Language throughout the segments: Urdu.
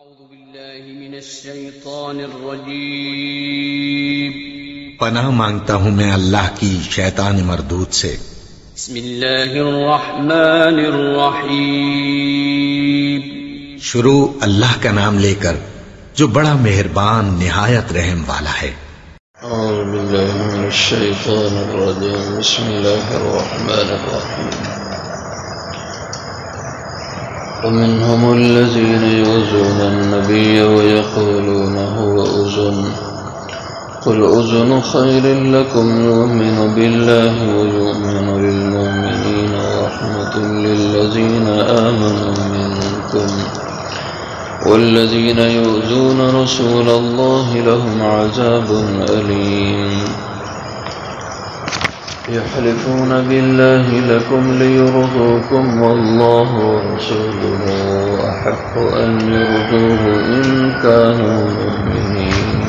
أعوذ بالله من الشيطان الرجيم پناہ مانگتا ہوں میں اللہ کی شیطان مردود سے۔ بسم الله الرحمن الرحيم شروع اللہ کا نام لے کر جو بڑا مہربان نہایت رحم والا ہے۔ أعوذ بالله من الشيطان الرجيم بسم الله الرحمن الرحيم ومنهم الذين يؤذون النبي ويقولون هو أذن قل أذن خير لكم يؤمن بالله ويؤمن للمؤمنين ورحمة للذين آمنوا منكم والذين يؤذون رسول الله لهم عذاب أليم يحلفون بالله لكم ليرضوكم والله ورسوله أحق أن يرضوه إن كانوا مؤمنين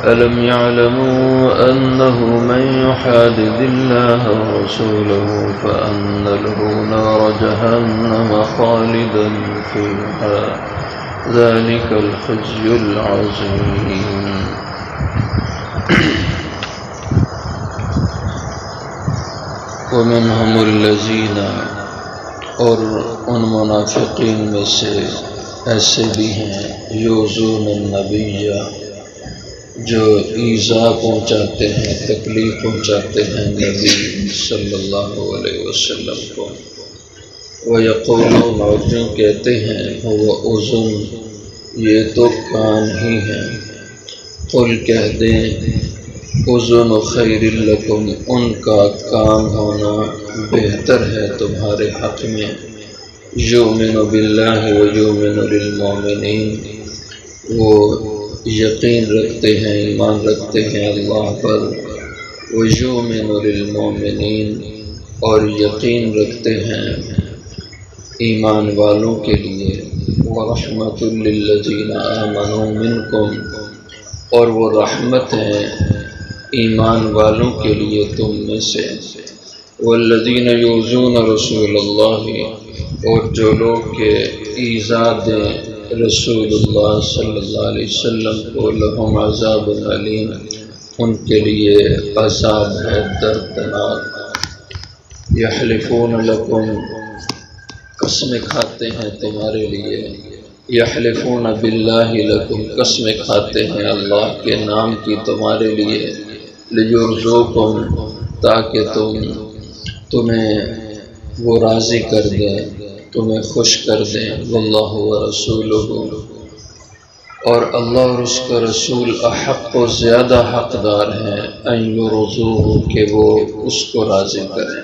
ألم يعلموا أنه من يحادد الله ورسوله فأن له نار جهنم خالدا فيها ذلك الخزي العظيم ومنهم الذين اور ان منافقین میں سے ایسے بھی ہیں یؤذون النبی جو ایذا پہنچاتے ہیں تکلیف پہنچاتے ہیں نبی صلی اللہ علیہ وسلم کو وَيَقُولُونَ اور جو کہتے ہیں هُوَ أُذُنٌ یہ تو کان ہی ہیں قل کہہ دیں اذن خیر لکم ان کا کان ہونا بہتر ہے تمہارے حق میں یؤمن باللہ ویؤمن للمؤمنین وہ یقین رکھتے ہیں ایمان رکھتے ہیں اللہ پر ویؤمن للمؤمنین اور یقین رکھتے ہیں ایمان والوں کے لیے ورحمۃ للذین آمنوا منکم اور وہ رحمت ہے ایمان والوں کے لیے تم میں سے والذین یؤذون رسول اللہ اور جو لوگ کے ایذا دیں رسول اللہ صلی اللہ علیہ وسلم کو لہم عذاب علیم ان کے لیے عذاب ہے دردناک یحلفون لکم قسمیں کھاتے ہیں تمہارے لیے یحلفون باللہ لکم قسمیں کھاتے ہیں اللہ کے نام کی تمہارے لیے لیرضوکم تاکہ تمہیں وہ راضی کر دیں تمہیں خوش کر دیں واللہ ورسولہ اور اللہ اور اس کا رسول احق و زیادہ حقدار ہیں ان یرضوہ کہ وہ اس کو راضی کریں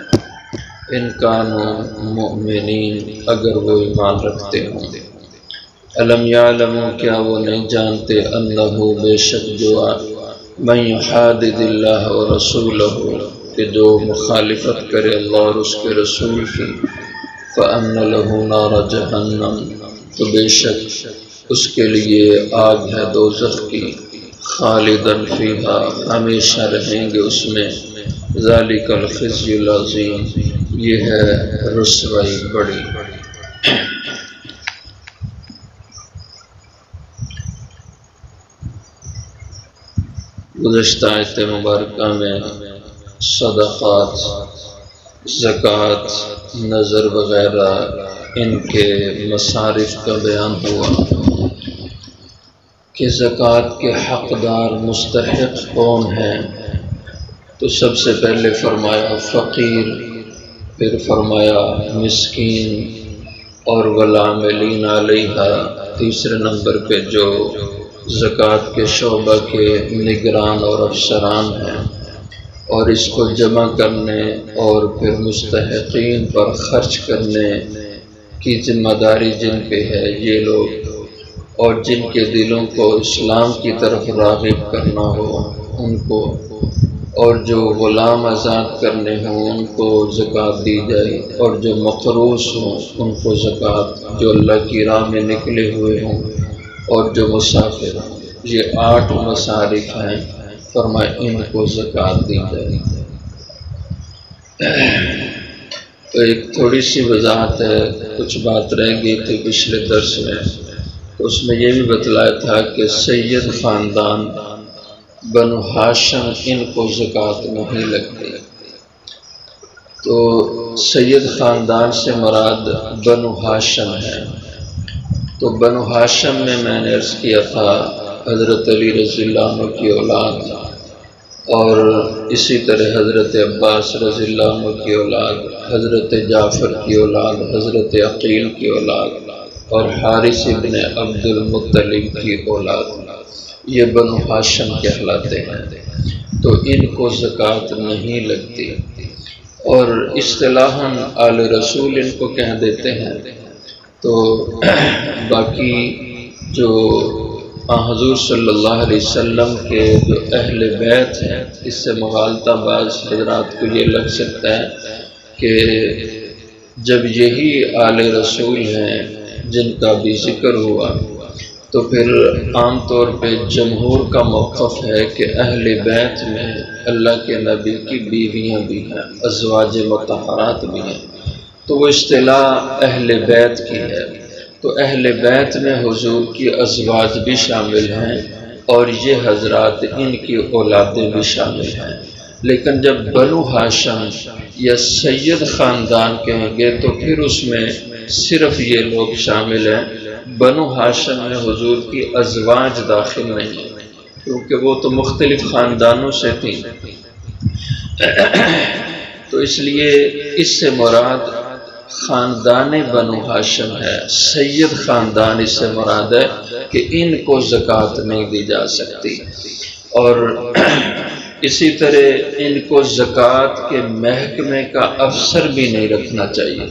ان کانوا مؤمنین اگر وہ ایمان رکھتے ہوں الم یعلموا کیا وہ نہیں جانتے انہ بے شک جو من یحادد اللہ ورسولہ کہ جو مخالفت کرے اللہ اور اس کے رسول کی فأن له نار جہنم تو بے شک اس کے لیے آگ ہے دوزخ کی خالدا فیہا ہمیشہ رہیں گے اس میں ذالک الخزی العظیم یہ ہے رسوائی بڑی گزشتہ آیت مبارکہ میں صدقات زکوٰۃ نظر وغیرہ ان کے مصارف کا بیان ہوا کہ زکوٰۃ کے حقدار مستحق کون ہیں تو سب سے پہلے فرمایا فقیر پھر فرمایا مسکین اور والعاملین علیہا تیسرے نمبر پہ جو زکوٰۃ کے شعبہ کے نگران اور افسران ہیں اور اس کو جمع کرنے اور پھر مستحقین پر خرچ کرنے کی ذمہ داری جن پہ ہے یہ لوگ اور جن کے دلوں کو اسلام کی طرف راغب کرنا ہو ان کو اور جو غلام آزاد کرنے ہوں ان کو زکوٰۃ دی جائے اور جو مقروض ہوں ان کو زکوٰۃ جو اللہ کی راہ میں نکلے ہوئے ہوں اور جو مسافر یہ 8 مصارف ہیں فرمائے ان کو زکوٰۃ دی جائے تو ایک تھوڑی سی وضاحت ہے، کچھ بات رہ گئی تھی پچھلے درس میں تو اس میں یہ بھی بتلایا تھا کہ سید خاندان بنو ہاشم ان کو زکوٰۃ نہیں لگتی۔ تو سید خاندان سے مراد بنو ہاشم ہے۔ تو بنو ہاشم میں نے عرض کیا تھا حضرت علی رضی اللہ عنہ کی اولاد، اور اسی طرح حضرت عباس رضی اللہ عنہ کی اولاد، حضرت جعفر کی اولاد، حضرت عقیل کی اولاد، اور حارث ابن عبد المطلب کی اولاد، یہ بنو ہاشم کہلاتے ہیں۔ تو ان کو زکوٰۃ نہیں لگتی، اور اصطلاحاً آل رسول ان کو کہہ دیتے ہیں۔ تو باقی جو حضور صلی اللہ علیہ وسلم کے جو اہل بیت ہیں، اس سے مغالطہ بعض حضرات کو یہ لگ سکتا ہے کہ جب یہی آل رسول ہیں جن کا بھی ذکر ہوا، تو پھر عام طور پہ جمہور کا موقف ہے کہ اہل بیت میں اللہ کے نبی کی بیویاں بھی ہیں، ازواج مطہرات بھی ہیں، تو وہ اصطلاح اہل بیت کی ہے۔ تو اہل بیت میں حضور کی ازواج بھی شامل ہیں، اور یہ حضرات ان کی اولادیں بھی شامل ہیں۔ لیکن جب بنو ہاشم یا سید خاندان کہیں گے تو پھر اس میں صرف یہ لوگ شامل ہیں، بنو ہاشم میں حضور کی ازواج داخل نہیں ہیں، کیونکہ وہ تو مختلف خاندانوں سے تھیں۔ تو اس لیے اس سے مراد خاندان بنو ہاشم ہے، سید خاندان اس سے مراد ہے کہ ان کو زکوٰۃ نہیں دی جا سکتی۔ اور اسی طرح ان کو زکوٰۃ کے محکمے کا افسر بھی نہیں رکھنا چاہیے،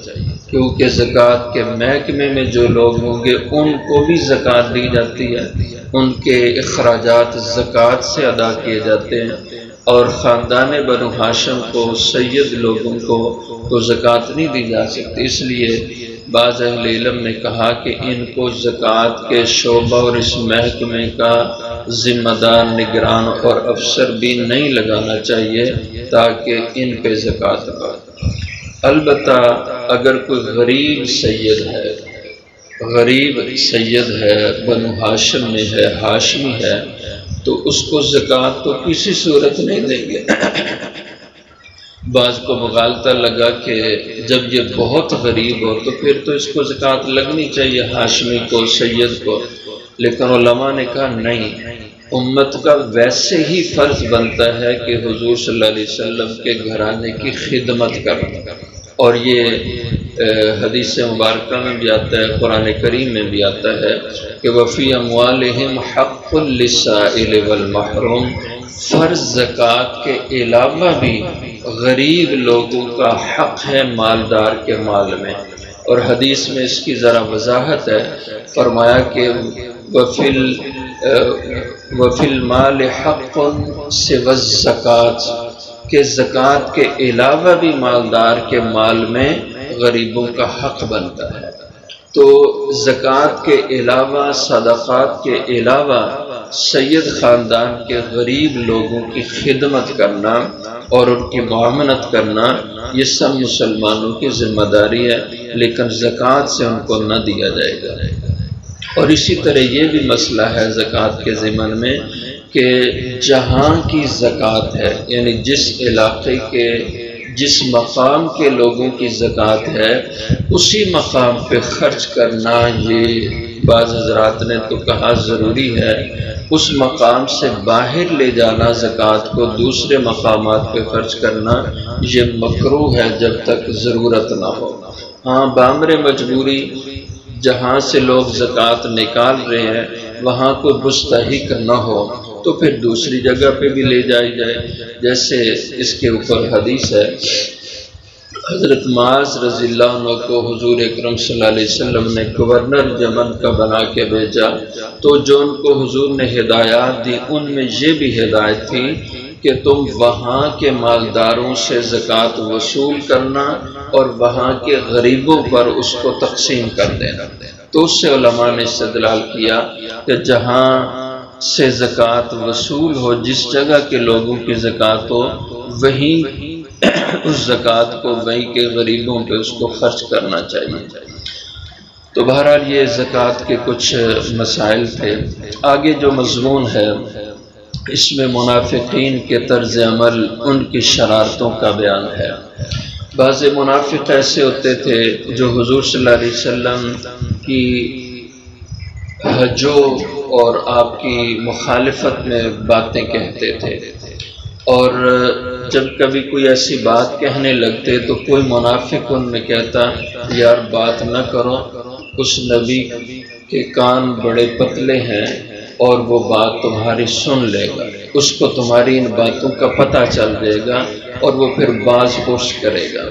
کیونکہ زکوٰۃ کے محکمے میں جو لوگ ہوں گے ان کو بھی زکوٰۃ دی جاتی ہے، ان کے اخراجات زکوٰۃ سے ادا کیے جاتے ہیں، اور خاندان بنو ہاشم کو، سید لوگوں کو تو زکوٰۃ نہیں دی جا سکتی۔ اس لیے بعض اہل علم نے کہا کہ ان کو زکوٰۃ کے شعبہ اور اس محکمے کا ذمہ دار، نگران اور افسر بھی نہیں لگانا چاہیے تاکہ ان پہ زکوٰۃ ہو۔ البتہ اگر کوئی غریب سید ہے، بنو ہاشم میں ہے، ہاشمی ہے، تو اس کو زکوٰۃ تو کسی صورت نہیں دیں گے۔ بعض کو مغالطہ لگا کہ جب یہ بہت غریب ہو تو پھر تو اس کو زکوٰۃ لگنی چاہیے، ہاشمی کو، سید کو، لیکن علماء نے کہا نہیں، امت کا ویسے ہی فرض بنتا ہے کہ حضور صلی اللہ علیہ وسلم کے گھرانے کی خدمت کرنا، اور یہ حدیث مبارکہ میں بھی آتا ہے، قرآن کریم میں بھی آتا ہے کہ وفی اموالہم حق للسائل والمحروم، فرض زکوٰۃ کے علاوہ بھی غریب لوگوں کا حق ہے مالدار کے مال میں۔ اور حدیث میں اس کی ذرا وضاحت ہے، فرمایا کہ وفی المال حق سوى الزکوٰۃ، کہ زکوٰۃ کے علاوہ بھی مالدار کے مال میں غریبوں کا حق بنتا ہے۔ تو زکوٰۃ کے علاوہ، صدقات کے علاوہ سید خاندان کے غریب لوگوں کی خدمت کرنا اور ان کی معاونت کرنا، یہ سب مسلمانوں کی ذمہ داری ہے، لیکن زکوٰۃ سے ان کو نہ دیا جائے گا۔ اور اسی طرح یہ بھی مسئلہ ہے زکوٰۃ کے ضمن میں کہ جہاں کی زکوٰۃ ہے، یعنی جس علاقے کے، جس مقام کے لوگوں کی زکوٰۃ ہے، اسی مقام پہ خرچ کرنا، یہ بعض حضرات نے تو کہا ضروری ہے۔ اس مقام سے باہر لے جانا زکوٰۃ کو، دوسرے مقامات پہ خرچ کرنا، یہ مکروہ ہے جب تک ضرورت نہ ہو۔ ہاں، بامر مجبوری جہاں سے لوگ زکوٰۃ نکال رہے ہیں وہاں کوئی مستحق نہ ہو تو پھر دوسری جگہ پہ بھی لے جائی جائے، جیسے اس کے اوپر حدیث ہے، حضرت معاذ رضی اللہ عنہ کو حضور اکرم صلی اللہ علیہ وسلم نے گورنر یمن کا بنا کے بھیجا، تو جو ان کو حضور نے ہدایات دی ان میں یہ بھی ہدایت تھی کہ تم وہاں کے مالداروں سے زکوٰۃ وصول کرنا اور وہاں کے غریبوں پر اس کو تقسیم کر دینا۔ تو اس سے علماء نے استدلال کیا کہ جہاں سے زکوٰۃ وصول ہو، جس جگہ کے لوگوں کی زکوٰۃ ہو، وہیں اس زکوٰۃ کو وہیں کے غریبوں پہ اس کو خرچ کرنا چاہیے۔ تو بہرحال یہ زکوٰۃ کے کچھ مسائل تھے۔ آگے جو مضمون ہے اس میں منافقین کے طرز عمل، ان کی شرارتوں کا بیان ہے۔ بعض منافق ایسے ہوتے تھے جو حضور صلی اللہ علیہ وسلم کی حجو اور آپ کی مخالفت میں باتیں کہتے تھے، اور جب کبھی کوئی ایسی بات کہنے لگتے تو کوئی منافق ان میں کہتا یار بات نہ کرو، اس نبی کے کان بڑے پتلے ہیں اور وہ بات تمہاری سن لے گا، اس کو تمہاری ان باتوں کا پتہ چل جائے گا اور وہ پھر باز پرس کرے گا۔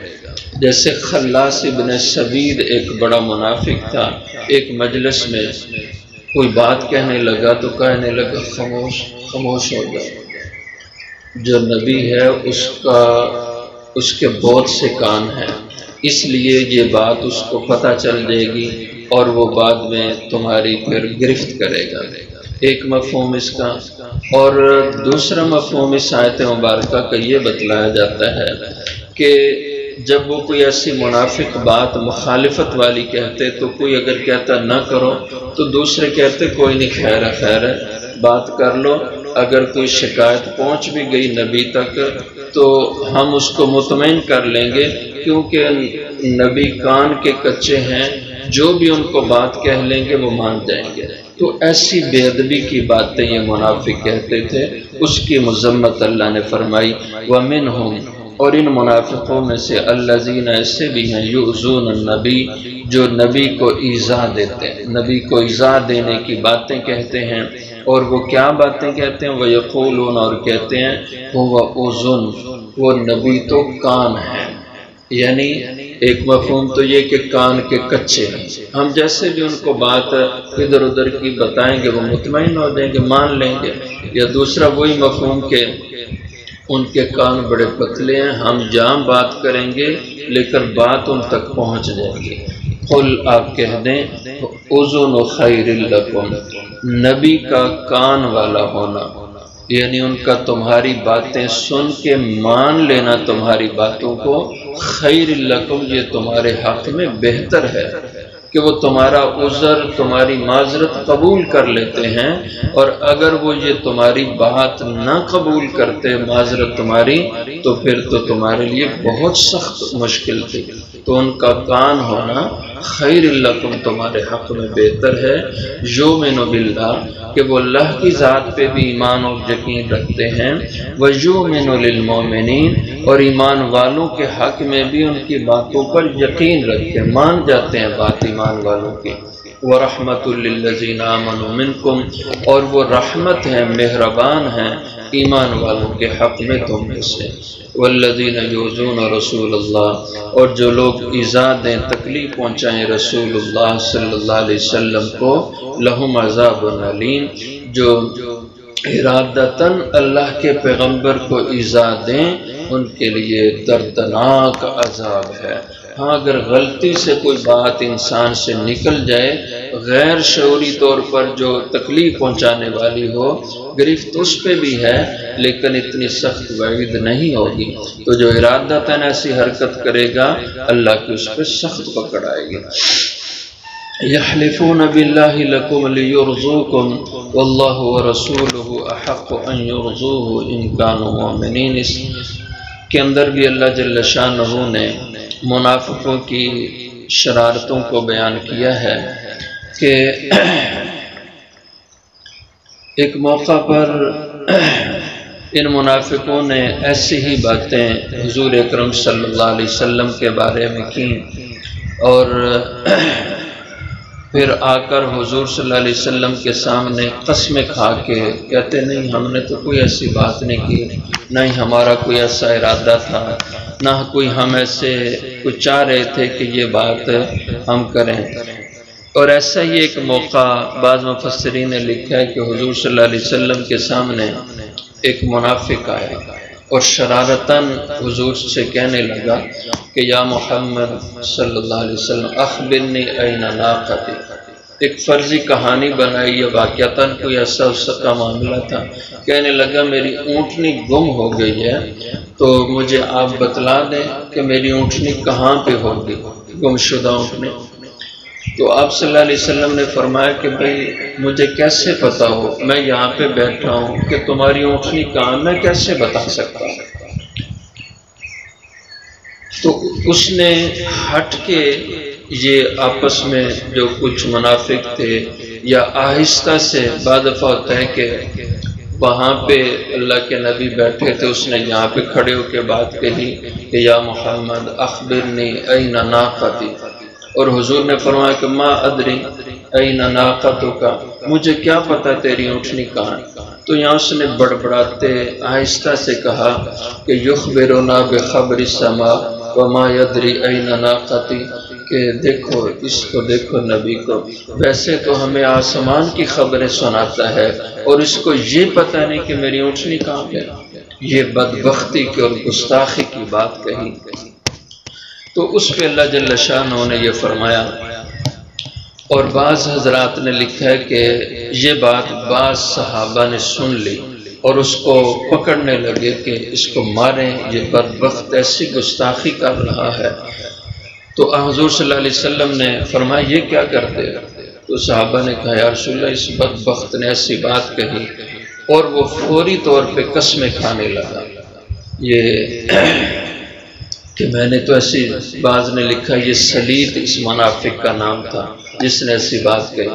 جیسے خلاص ابن سبید ایک بڑا منافق تھا، ایک مجلس میں کوئی بات کہنے لگا تو کہنے لگا خاموش ہو جاؤ، جو نبی ہے اس کے بہت سے کان ہیں، اس لیے یہ بات اس کو پتہ چل جائے گی اور وہ بعد میں تمہاری پھر گرفت کرے گا۔ ایک مفہوم اس کا، اور دوسرا مفہوم اس آیت مبارکہ کا یہ بتلایا جاتا ہے کہ جب وہ کوئی ایسی منافق بات مخالفت والی کہتے تو کوئی اگر کہتا نہ کرو تو دوسرے کہتے کوئی نہیں، خیر ہے بات کر لو، اگر کوئی شکایت پہنچ بھی گئی نبی تک تو ہم اس کو مطمئن کر لیں گے، کیونکہ نبی کان کے کچے ہیں، جو بھی ان کو بات کہہ لیں گے وہ مان جائیں گے۔ تو ایسی بے ادبی کی باتیں یہ منافق کہتے تھے، اس کی مذمت اللہ نے فرمائی وَمِنْهُمْ، اور ان منافقوں میں سے الذین ایسے بھی ہیں یؤذون النبی، جو نبی کو ایذا دیتے ہیں، نبی کو ایذا دینے کی باتیں کہتے ہیں، اور وہ کیا باتیں کہتے ہیں، وَيَقُولُونَ، اور کہتے ہیں هُوَ أُذُنٌ، وہ نبی تو کان ہے، یعنی ایک مفہوم تو یہ کہ کان کے کچے ہیں، ہم جیسے بھی ان کو بات ادھر ادھر کی بتائیں گے وہ مطمئن ہو جائیں گے، مان لیں گے، یا دوسرا وہی مفہوم کہ ان کے کان بڑے پتلے ہیں، ہم جہاں بات کریں گے لیکن بات ان تک پہنچ جائے گی۔ قل، آپ کہہ دیں اذن خیر لکم، نبی کا کان والا ہونا یعنی ان کا تمہاری باتیں سن کے مان لینا تمہاری باتوں کو، خیر لکم، یہ تمہارے حق میں بہتر ہے کہ وہ تمہارا عذر، تمہاری معذرت قبول کر لیتے ہیں، اور اگر وہ یہ تمہاری بات نہ قبول کرتے معذرت تمہاری تو پھر تو تمہارے لیے بہت سخت مشکل تھی۔ تو ان کا کان ہونا خیر لکم تمہارے حق میں بہتر ہے، یؤمن باللہ، کہ وہ اللہ کی ذات پہ بھی ایمان اور یقین رکھتے ہیں، ویؤمن للمؤمنین، اور ایمان والوں کے حق میں بھی ان کی باتوں پر یقین رکھتے ہیں، مان جاتے ہیں بات ایمان والوں کی۔ وَرَحْمَةٌ لِّلَّذِينَ آمَنُوا مِنْكُمْ، اور وہ رحمت ہیں، مہربان ہیں ایمان والوں کے حق میں تم میں سے۔ وَالَّذِينَ يُؤْذُونَ رَسُولَ اللَّهِ، اور جو لوگ ایذا دیں، تکلیف پہنچائیں رسول اللہ صلی اللہ علیہ وسلم کو، لَهُمْ عَذَابٌ عَلِيمٌ، جو ارادتاً اللہ کے پیغمبر کو ایذا دیں ان کے لیے دردناک عذاب ہے۔ ہاں اگر غلطی سے کوئی بات انسان سے نکل جائے، غیر شعوری طور پر جو تکلیف پہنچانے والی ہو، گرفت اس پہ بھی ہے لیکن اتنی سخت وعید نہیں ہوگی، تو جو ارادتاً ایسی حرکت کرے گا اللہ کی اس پہ سخت پکڑ آئے گی۔ یحلفون باللہ لکم لیرضوکم واللہ ورسولہ احق ان یرضوہ ان کانوا مؤمنین، اس کے اندر بھی اللہ جل شانہ نے منافقوں کی شرارتوں کو بیان کیا ہے کہ ایک موقع پر ان منافقوں نے ایسی ہی باتیں حضور اکرم صلی اللہ علیہ وسلم کے بارے میں کی، اور پھر آ کر حضور صلی اللہ علیہ وسلم کے سامنے قسمیں کھا کے کہتے نہیں ہم نے تو کوئی ایسی بات نہیں کی، نہ ہی ہمارا کوئی ایسا ارادہ تھا، نہ کوئی ہم ایسے کچھ چاہ رہے تھے کہ یہ بات ہم کریں۔ اور ایسا ہی ایک موقع بعض مفسرین نے لکھا ہے کہ حضور صلی اللہ علیہ وسلم کے سامنے ایک منافق آیا اور شرارتاً حضور سے کہنے لگا کہ یا محمد صلی اللہ علیہ وسلم اخبرنی این ناقتی، ایک فرضی کہانی بنائی، یا واقعتاً کوئی ایسا اس کا معاملہ تھا، کہنے لگا میری اونٹنی گم ہو گئی ہے تو مجھے آپ بتلا دیں کہ میری اونٹنی کہاں پہ ہوگی، گم شدہ اونٹنی۔ تو آپ صلی اللہ علیہ وسلم نے فرمایا کہ بھئی مجھے کیسے پتہ ہو، میں یہاں پہ بیٹھا ہوں کہ تمہاری اونٹنی کہاں، میں کیسے بتا سکتا ہوں؟ تو اس نے ہٹ کے یہ آپس میں جو کچھ منافق تھے یا آہستہ سے بعض دفعہ ہوتا ہے کہ وہاں پہ اللہ کے نبی بیٹھے تھے، اس نے یہاں پہ کھڑے ہو کے بات کہی کہ یا محمد اخبرنی این ناقتی، اور حضور نے فرمایا کہ ما ادری این ناقتک، مجھے کیا پتا تیری اونٹنی کہاں ہے؟ تو یہاں اس نے بڑبڑاتے آہستہ سے کہا کہ یخبرنا بخبر السماء وما یدری این ناقتی، کہ دیکھو اس کو، دیکھو نبی کو، ویسے تو ہمیں آسمان کی خبریں سناتا ہے اور اس کو یہ پتہ نہیں کہ میری اونٹنی کہاں ہے۔ یہ بدبختی کی اور گستاخی کی بات کہی۔ تو اس پہ اللہ جل شانہ نے یہ فرمایا، اور بعض حضرات نے لکھا ہے کہ یہ بات بعض صحابہ نے سن لی اور اس کو پکڑنے لگے کہ اس کو ماریں، یہ بدبخت ایسی گستاخی کر رہا ہے۔ تو حضور صلی اللہ علیہ وسلم نے فرمایا یہ کیا کرتے؟ تو صحابہ نے کہا یا رسول اللہ اس بدبخت نے ایسی بات کہی، اور وہ فوری طور پہ قسمیں کھانے لگا یہ کہ میں نے تو ایسی، بعض نے لکھا یہ سلیط اس منافق کا نام تھا جس نے ایسی بات کہی،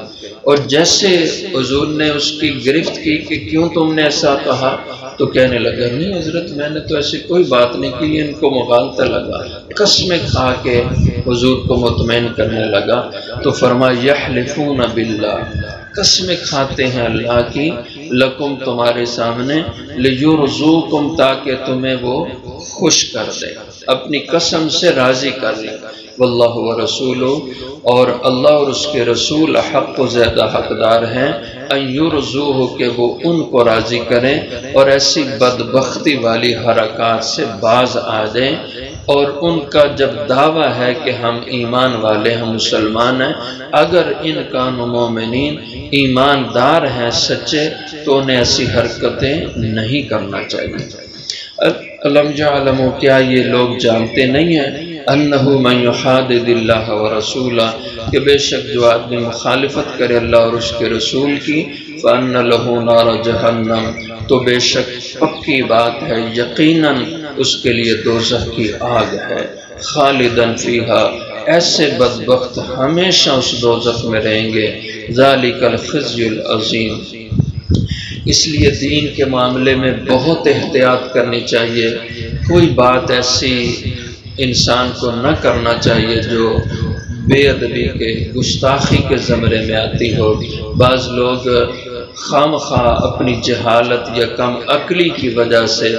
اور جیسے حضور نے اس کی گرفت کی کہ کیوں تم نے ایسا کہا، تو کہنے لگا نہیں حضرت میں نے تو ایسی کوئی بات نہیں کی، ان کو مغالطہ لگا، قسمیں کھا کے حضور کو مطمئن کرنے لگا۔ تو فرمایا یحلفون باللہ، قسمیں کھاتے ہیں اللہ کی، لکم تمہارے سامنے، لیرضوکم تاکہ تمہیں وہ خوش کر دے، اپنی قسم سے راضی کر لے، واللہ ورسولہ، اور اللہ اور اس کے رسول حق و زیادہ حقدار ہیں، ان یرضوہ کہ وہ ان کو راضی کریں اور ایسی بدبختی والی حرکات سے باز آ جائیں۔ اور ان کا جب دعویٰ ہے کہ ہم ایمان والے، ہم مسلمان ہیں، اگر ان کا مومنین ایماندار ہیں سچے، تو انہیں ایسی حرکتیں نہیں کرنا چاہیے۔ الم یعلموا، کیا یہ لوگ جانتے نہیں ہیں، انہ من یحادد اللہ ورسولہ، کہ بے شک جو آدمی مخالفت کرے اللہ اور اس کے رسول کی، فان لہ نار جہنم، تو بے شک پکی بات ہے یقیناً اس کے لیے دوزخ کی آگ ہے، خالدن فیہا، ایسے بدبخت ہمیشہ اس دوزخ میں رہیں گے، ذالک الخزی العظیم۔ اس لیے دین کے معاملے میں بہت احتیاط کرنی چاہیے، کوئی بات ایسی انسان کو نہ کرنا چاہیے جو بے ادبی کے، گستاخی کے زمرے میں آتی ہو۔ بعض لوگ خام خواہ اپنی جہالت یا کم عقلی کی وجہ سے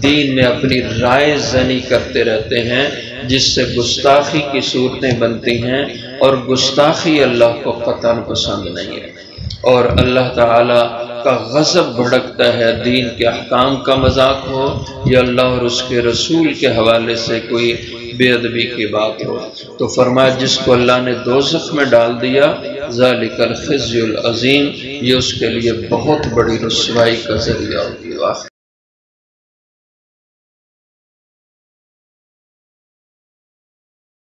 دین میں اپنی رائے زنی کرتے رہتے ہیں، جس سے گستاخی کی صورتیں بنتی ہیں، اور گستاخی اللہ کو قطعاً پسند نہیں ہے، اور اللہ تعالیٰ کا غضب بھڑکتا ہے دین کے احکام کا مذاق ہو یا اللہ اور اس کے رسول کے حوالے سے کوئی بے ادبی کی بات ہو۔ تو فرمایا جس کو اللہ نے دوزخ میں ڈال دیا، ذالک الخزی العظیم، یہ اس کے لیے بہت بڑی رسوائی کا ذریعہ ہوگی۔